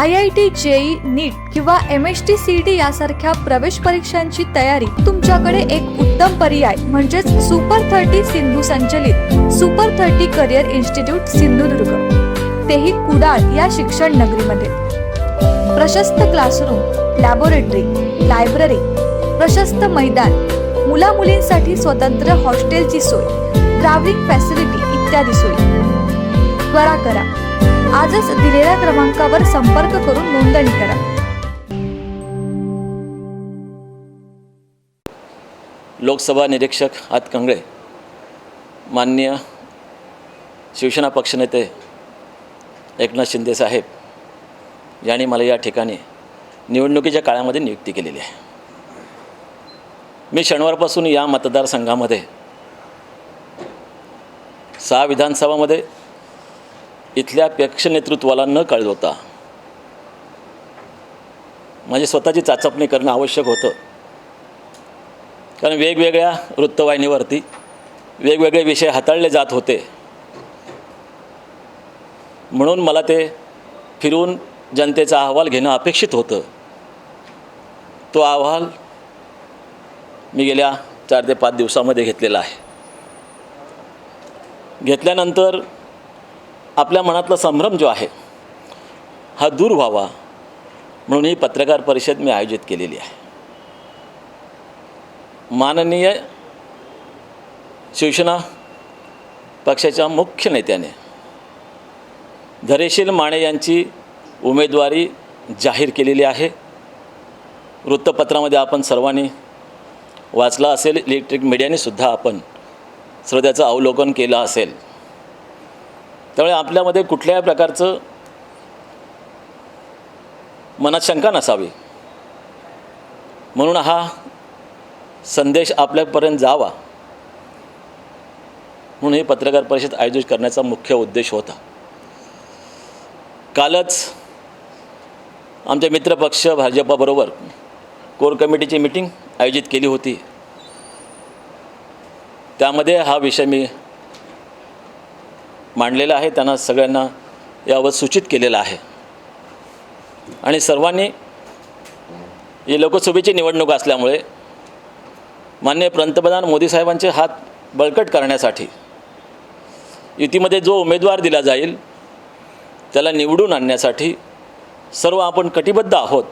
IIT, JEE, नीट किंवा MST CET यासारख्या प्रवेश परीक्षांची तयारी तुमच्याकडे एक उत्तम पर्याय म्हणजेच सुपर 30 सिंधू संचलित सुपर 30 करिअर इन्स्टिट्यूट सिंधुदुर्ग, तेही कुडाळ या शिक्षण नगरीमध्ये. प्रशस्त क्लासरूम, लॅबोरेटरी, लायब्ररी, प्रशस्त मैदान, मुला मुलींसाठी स्वतंत्र हॉस्टेलची सोय, ट्रॅव्हलिंग फॅसिलिटी इत्यादी सोयी. त्वरा करा, आजच दिलेल्या क्रमांकावर संपर्क करून नोंदणी करा. लोकसभा निरीक्षक हातकंगळे, माननीय शिवसेना पक्षनेते एकनाथ शिंदे साहेब यांनी मला या ठिकाणी निवडणुकीच्या काळामध्ये नियुक्ती केलेली आहे. मी शनिवारपासून या मतदारसंघामध्ये 6 विधानसभामध्ये इथल्या पक्ष नेतृत्वाला न कळवता माझी स्वतःची चाचपणी करणं आवश्यक होतं. कारण वेगवेगळ्या वृत्तवाहिनीवरती वेगवेगळे विषय हाताळले जात होते, म्हणून मला ते फिरून जनतेचा अहवाल घेणं अपेक्षित होतं. तो अहवाल मी गेल्या 4 ते 5 दिवसामध्ये घेतलेला आहे. घेतल्यानंतर आपल्या मनातला संभ्रम जो आहे हा दूर व्हावा म्हणून ही पत्रकार परिषद मी आयोजित केलेली आहे. माननीय शिवसेना पक्षाच्या मुख्य नेत्याने धैर्यशील माने यांची उमेदवारी जाहीर केलेली आहे. वृत्तपत्रामध्ये आपण सर्वांनी वाचला असेल, इलेक्ट्रिक मीडियानेसुद्धा आपण सर्व त्याचं अवलोकन केलं असेल. त्यामुळे आपल्यामध्ये कुठल्याही प्रकारचं मनात शंका नसावी म्हणून हा संदेश आपल्यापर्यंत जावा म्हणून ही पत्रकार परिषद आयोजित करण्याचा मुख्य उद्देश होता. कालच आमच्या मित्रपक्ष भाजपाबरोबर कोर कमिटीची मीटिंग आयोजित केली होती. त्यामध्ये हा विषय मी मांडलेला आहे, त्यांना सगळ्यांना यावर सूचित केलेलं आहे. आणि सर्वांनी ही लोकसभेची निवडणूक असल्यामुळे माननीय पंतप्रधान मोदी साहेबांचे हात बळकट करण्यासाठी युतीमध्ये जो उमेदवार दिला जाईल त्याला निवडून आणण्यासाठी सर्व आपण कटिबद्ध आहोत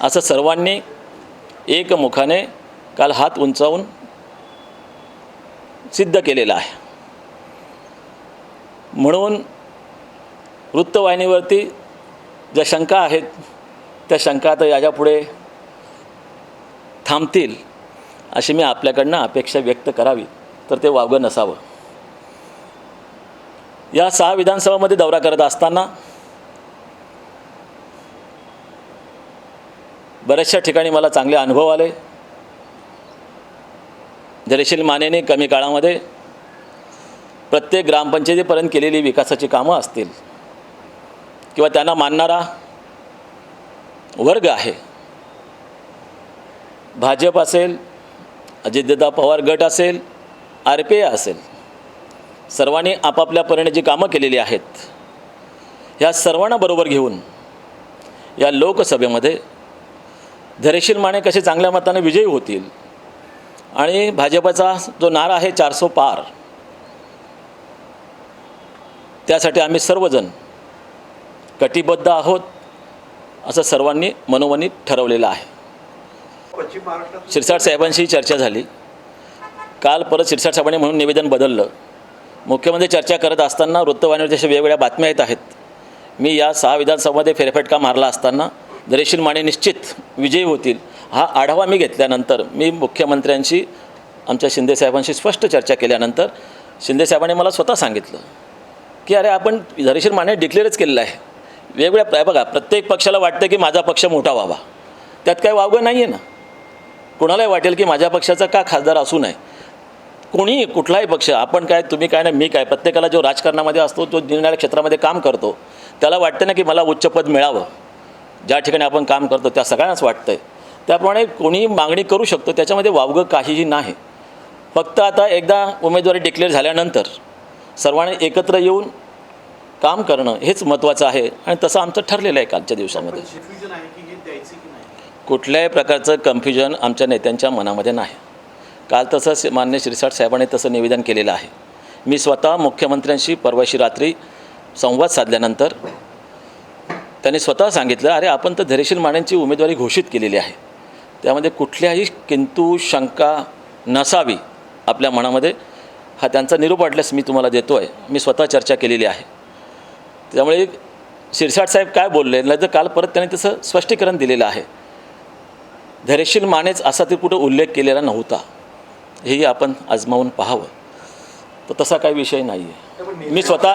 असं सर्वांनी एकमुखाने काल हात उंचावून सिद्ध केलेलं आहे. म्हणून वृत्तवाहिनीवरती ज्या शंका आहेत त्या शंका आता याच्यापुढे थांबतील अशी मी आपल्याकडनं अपेक्षा व्यक्त करावी, तर ते वावगं नसावं. या 6 विधानसभामध्ये दौरा करत असताना बऱ्याचशा ठिकाणी मला चांगले अनुभव आले. धैर्यशील मानेने कमी काळामध्ये प्रत्येक ग्रामपंचायतीपर्यंत केलेली विकासाची कामं असतील किंवा त्यांना मानणारा वर्ग आहे, भाजप असेल, अजितदादा पवार गट असेल, RPI असेल, सर्वांनी आपापल्या परीने जी कामं केलेली आहेत ह्या सर्वांना बरोबर घेऊन या लोकसभेमध्ये धैर्यशील माने कसे चांगल्या मताने विजयी होतील आणि भाजपचा जो नारा आहे 400 पार, त्यासाठी आम्ही सर्वजण कटिबद्ध आहोत असं सर्वांनी मनोमनी ठरवलेलं आहे. शिरसाट साहेबांशी चर्चा झाली. काल परत शिरसाट साहेबांनी म्हणून निवेदन बदललं. मुख्यमंत्री चर्चा करत असताना वृत्तवाहिनीवर जशा वेगवेगळ्या बातम्या येत आहेत, मी या 6 विधानसभामध्ये फेरफटका मारला असताना धैर्यशील माने निश्चित विजयी होतील हा आढावा मी घेतल्यानंतर मी मुख्यमंत्र्यांशी आमच्या शिंदे साहेबांशी स्पष्ट चर्चा केल्यानंतर शिंदे साहेबांनी मला स्वतः सांगितलं की अरे आपण धैर्यशील माने डिक्लेअरच केलेलं आहे. वेगवेगळ्या बघा, प्रत्येक पक्षाला वाटतं की माझा पक्ष मोठा व्हावा, त्यात काही वावगं नाही आहे ना. कोणालाही वाटेल की माझ्या पक्षाचा का खासदार असू नये. कोणीही कुठलाही पक्ष, आपण काय तुम्ही काय ना मी काय, प्रत्येकाला जो राजकारणामध्ये असतो जो निर्णय क्षेत्रामध्ये काम करतो त्याला वाटतं ना की मला उच्चपद मिळावं. ज्या ठिकाणी आपण काम करतो त्या सगळ्यांनाच वाटतं आहे. त्याप्रमाणे कोणीही मागणी करू शकतो, त्याच्यामध्ये वावगं काहीही नाही. फक्त आता एकदा उमेदवारी डिक्लेअर झाल्यानंतर सर्वांनी एकत्र येऊन काम करणं हेच महत्त्वाचं आहे आणि तसं आमचं ठरलेलं आहे कालच्या दिवसामध्ये. कन्फ्युजन आहे की हे द्यायचं की नाही? कुठल्याही प्रकारचं कन्फ्युजन आमच्या नेत्यांच्या मनामध्ये नाही. काल तसंच मान्य शिरसाट साहेबांनी तसं निवेदन केलेलं आहे. मी स्वतः मुख्यमंत्र्यांशी परवाशी रात्री संवाद साधल्यानंतर त्यांनी स्वतः सांगितलं, अरे आपण तर धैर्यशील मानेंची उमेदवारी घोषित केलेली आहे, त्यामध्ये कुठल्याही किंतु शंका नसावी आपल्या मनामध्ये. हा त्यांचा निरोप वाटल्यास मी तुम्हाला देतो आहे. मी स्वतः चर्चा केलेली आहे. त्यामुळे शिरसाट साहेब काय बोलले नाही तर काल परत त्यांनी तसं स्पष्टीकरण दिलेलं आहे. धैर्यशील मानेच असा ते कुठं उल्लेख केलेला नव्हता, हेही आपण आजमावून पाहावं. तर तसा काही विषय नाही आहे.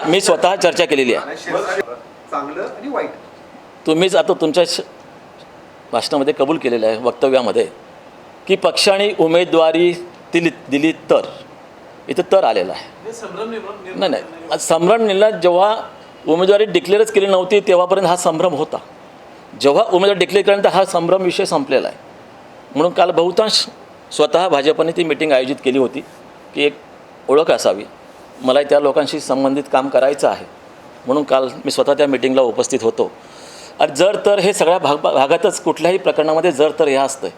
मी स्वतः चर्चा केलेली आहे. चांगलं आणि वाईट. तुम्हीच आता तुमच्या भाषणामध्ये कबूल केलेलं आहे, वक्तव्यामध्ये, की पक्षाने उमेदवारी दिली तर, इथं तर आलेलं आहे. हे संभ्रम नाही, संभ्रम निर्णय जेव्हा उमेदवारी डिक्लेअरच केली नव्हती तेव्हापर्यंत हा संभ्रम होता. जेव्हा उमेदवार डिक्लेअर केल्यानंतर हा संभ्रम विषय संपलेला आहे. म्हणून काल बहुतांश स्वतः भाजपने ती मीटिंग आयोजित केली होती की एक ओळख असावी. मला त्या लोकांशी संबंधित काम करायचं आहे म्हणून काल मी स्वतः त्या मीटिंगला उपस्थित होतो. आणि जर तर हे सगळ्या भागातच कुठल्याही प्रकरणामध्ये जर तर हे असतं.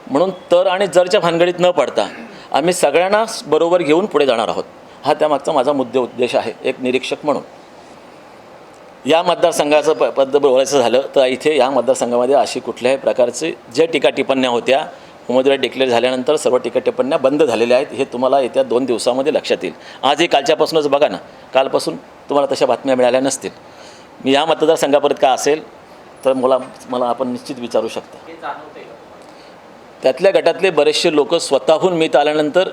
म्हणून तर आणि जरच्या भानगडीत न पडता आम्ही सगळ्यांना बरोबर घेऊन पुढे जाणार आहोत. हा त्यामागचा माझा उद्देश आहे एक निरीक्षक म्हणून. या मतदारसंघाचं पद्धत बोलायचं झालं तर इथे या मतदारसंघामध्ये अशी कुठल्याही प्रकारचे जे टीका टिप्पण्या होत्या उमेदवारी डिक्लेअर झाल्यानंतर सर्व टीका टिप्पण्या बंद झालेल्या आहेत. हे तुम्हाला येत्या 2 दिवसामध्ये लक्षात येईल. आजही कालच्यापासूनच बघा ना, कालपासून तुम्हाला तशा बातम्या मिळाल्या नसतील. मी या मतदारसंघापर्यंत का असेल तर मला आपण निश्चित विचारू शकता. त्यातल्या गटातले बरेचसे लोक स्वतःहून मीत आल्यानंतर,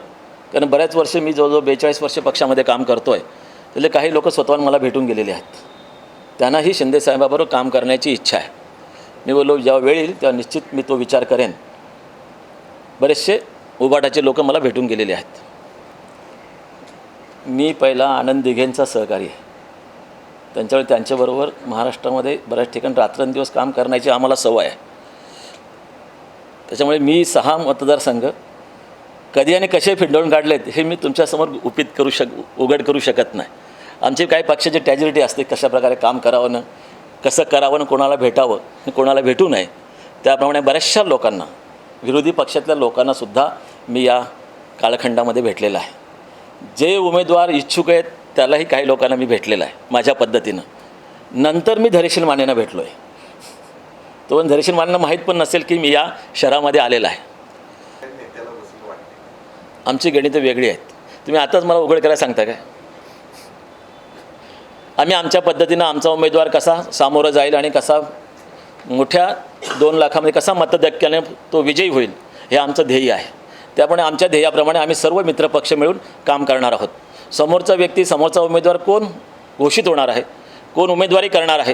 कारण बऱ्याच वर्ष मी जवळजवळ 42 वर्ष पक्षामध्ये काम करतो आहे, त्यातले काही लोक स्वतःहून मला भेटून गेलेले आहेत. त्यांनाही शिंदेसाहेबाबरोबर काम करण्याची इच्छा आहे. मी बोललो जेव्हा वेळ येईल तेव्हा निश्चित मी तो विचार करेन. बरेचसे उबाटाचे लोक मला भेटून गेलेले आहेत. मी पहिला आनंद दिघेंचा सहकारी आहे. त्यांच्याबरोबर महाराष्ट्रामध्ये बऱ्याच ठिकाणी रात्रंदिवस काम करण्याची आम्हाला सवय आहे. त्याच्यामुळे मी 6 मतदारसंघ कधी आणि कसे फिंडवून काढलेत हे मी तुमच्यासमोर उघड करू शकत नाही. आमची काही पक्षाची ट्रॅजेडी असते, कशाप्रकारे काम करावं ना, कसं करावं ना, कोणाला भेटावं आणि कोणाला भेटू नये. त्याप्रमाणे बऱ्याचशा लोकांना, विरोधी पक्षातल्या लोकांनासुद्धा मी या कालखंडामध्ये भेटलेला आहे. जे उमेदवार इच्छुक आहेत त्यालाही काही लोकांना मी भेटलेला आहे माझ्या पद्धतीनं. नंतर मी धैर्यशील मानेंना भेटलो आहे. तो पण धैर्यशील मानेंना माहीत पण नसेल की मी या शहरामध्ये आलेला आहे. आमची गणितं वेगळी आहेत. तुम्ही आताच मला उघड करायला सांगता काय? आम्ही आमच्या पद्धतीनं आमचा उमेदवार कसा सामोरं जाईल आणि कसा मोठ्या 2 लाखामध्ये कसा मतधक्क्याने तो विजयी होईल हे आमचं ध्येय आहे. त्यामुळे आमच्या ध्येयाप्रमाणे आम्ही सर्व मित्रपक्ष मिळून काम करणार आहोत. समोरचा व्यक्ती, समोरचा उमेदवार कोण घोषित होणार आहे, कोण उमेदवारी करणार आहे,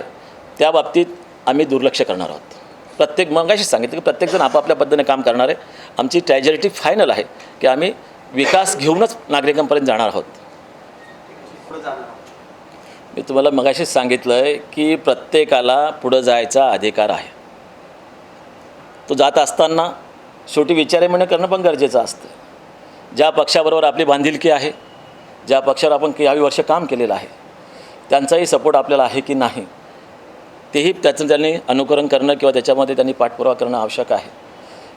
त्या बाबतीत आम्ही दुर्लक्ष करणार आहोत. मगाशीच सांगितलं की प्रत्येकजण आपापल्या पद्धतीने काम करणार आहे. आमची ट्रॅजेडी फायनल आहे की आम्ही विकास घेऊनच नागरिकांपर्यंत जाणार आहोत. मी तुम्हाला मगाशीच सांगितलं आहे की प्रत्येकाला पुढं जायचा अधिकार आहे. तो जात असताना शेवटी विचारमन करणं पण गरजेचं असतं. ज्या पक्षाबरोबर आपली बांधिलकी आहे, ज्या पक्षावर आपण काही वर्ष काम केलेलं आहे, त्यांचाही सपोर्ट आपल्याला आहे की नाही तेही त्याचं त्यांनी अनुकरण करणं किंवा त्याच्यामध्ये त्यांनी पाठपुरावा करणं आवश्यक आहे.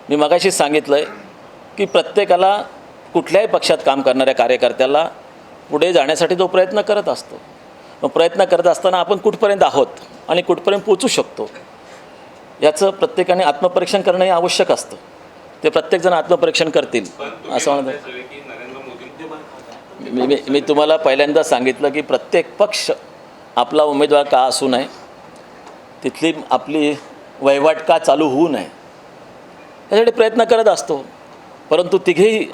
मी मगाशीच सांगितलं आहे की प्रत्येकाला, कुठल्याही पक्षात काम करणाऱ्या कार्यकर्त्याला पुढे जाण्यासाठी तो प्रयत्न करत असतो. मग प्रयत्न करत असताना आपण कुठपर्यंत आहोत आणि कुठपर्यंत पोचू शकतो याचं प्रत्येकाने आत्मपरीक्षण करणं हे आवश्यक असतं. ते प्रत्येकजण आत्मपरीक्षण करतील असं म्हणत. मी तुम्हाला पहिल्यांदा सांगितलं की प्रत्येक पक्ष आपला उमेदवार का असू नये, तिथली आपली वहिवाट का चालू होऊ नये यासाठी प्रयत्न करत असतो. परंतु तिघेही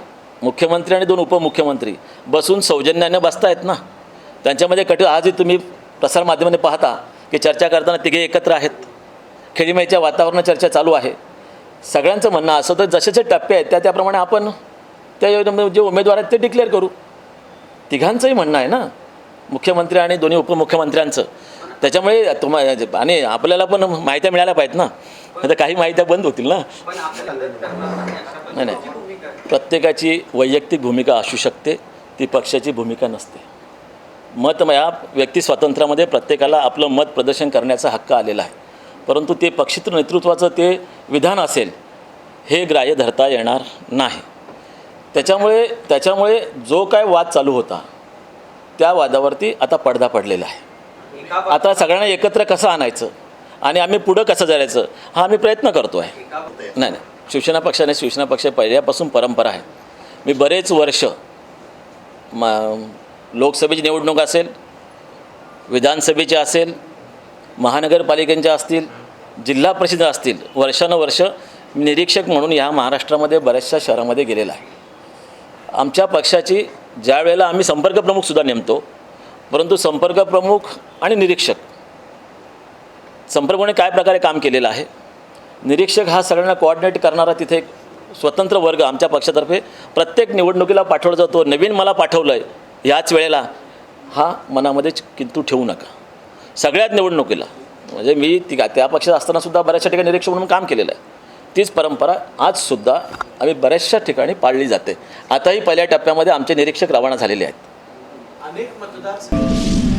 मुख्यमंत्री आणि 2 उपमुख्यमंत्री बसून सौजन्याने बसतायत ना. त्यांच्यामध्ये आजही तुम्ही प्रसारमाध्यमाने पाहता की चर्चा करताना तिघे एकत्र आहेत. खेळीमेळीच्या वातावरणात चर्चा चालू आहे. सगळ्यांचं म्हणणं असं तर जसेचे टप्पे आहेत त्याप्रमाणे आपण त्या जे उमेदवार आहेत ते डिक्लेअर करू. तिघांचंही म्हणणं आहे ना, मुख्यमंत्री आणि 2 उपमुख्यमंत्र्यांचं. त्याच्यामुळे आणि आपल्याला पण माहित्या मिळाल्या पाहिजेत ना, आता काही माहित्या बंद होतील ना. नाही, प्रत्येकाची वैयक्तिक भूमिका असू शकते, ती पक्षाची भूमिका नसते. या व्यक्ती स्वातंत्र्यामध्ये प्रत्येकाला आपलं मत प्रदर्शन करण्याचा हक्क आलेला आहे, परंतु ते पक्षित नेतृत्वाचं ते विधान असेल हे ग्राह्य धरता येणार नाही. त्याच्यामुळे जो काय वाद चालू होता त्या वादावरती आता पडदा पडलेला आहे. आता सगळ्यांना एकत्र कसं आणायचं आणि आम्ही पुढं कसं जायचं हा आम्ही प्रयत्न करतो आहे. नाही, शिवसेना पक्ष पहिल्यापासून परंपरा आहे. मी बरेच वर्ष लोकसभेची निवडणूक असेल, विधानसभेच्या असेल, महानगरपालिकेच्या असतील, जिल्हा परिषद असतील, वर्षानुवर्ष निरीक्षक म्हणून या महाराष्ट्रामध्ये बऱ्याचशा शहरामध्ये गेलेला आहे. आमच्या पक्षाची ज्या वेळेला आम्ही संपर्क प्रमुखसुद्धा नेमतो, परंतु संपर्क प्रमुख आणि निरीक्षक संपर्कने काय प्रकारे काम केलेलं आहे, निरीक्षक हा सगळ्यांना कोऑर्डिनेट करणारा तिथे एक स्वतंत्र वर्ग आमच्या पक्षातर्फे प्रत्येक निवडणुकीला पाठवला जातो. नवीन मला पाठवलं आहे याच वेळेला हा मनामध्ये किंतु ठेवू नका. सगळ्यात निवडणुकीला म्हणजे मी त्या पक्षात असतानासुद्धा बऱ्याचशा ठिकाणी निरीक्षक म्हणून काम केलेलं आहे. तीच परंपरा आजसुद्धा आम्ही बऱ्याचशा ठिकाणी पाळली जाते. आताही पहिल्या टप्प्यामध्ये आमचे निरीक्षक रवाना झालेले आहेत. अनेक मतदार